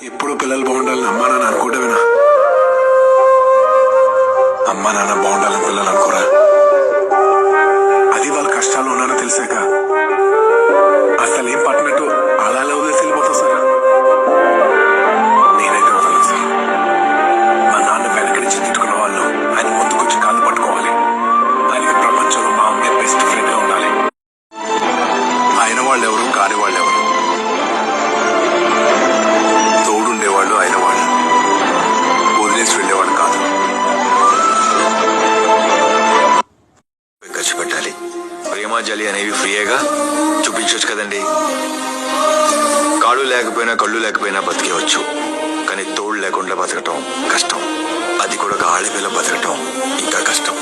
ఎప్పుడు పిల్లలు బాగుండాలని అమ్మా నాన్న అనుకోవడమేనా? అమ్మా నాన్న బాగుండాలని పిల్లలు అనుకోరా? అది వాళ్ళ కష్టాలు ఉన్నారో తెలిసాక అసలు ఏం పట్టినట్టు అలా వదిలేసి వెళ్ళిపోతాం సార్. నేనైతే వదలను సార్. మా నాన్న వెనక నుంచి తిట్టుకున్న వాళ్ళు ఆయన ముందుకొచ్చి కాళ్ళు పట్టుకోవాలి. ఆయనకి ప్రపంచంలో మా అమ్మే బెస్ట్ ఫ్రెండ్ గా ఉండాలి. ఆయన వాళ్ళు ఎవరు, కాని వాళ్ళు ఎవరు, తోడుండేవాళ్ళు అయిన వాళ్ళు, వదిలేసి వెళ్ళేవాళ్ళు కాదు. ఖర్చు పెట్టాలి. ప్రేమ జలి అనేవి ఫ్రీయేగా చూపించవచ్చు కదండి. కాళ్ళు లేకపోయినా కళ్ళు లేకపోయినా బతికేవచ్చు, కానీ తోడు లేకుండా బతకటం కష్టం. అది కూడా ఒక ఆడపిల్ల బతకటం ఇంకా కష్టం.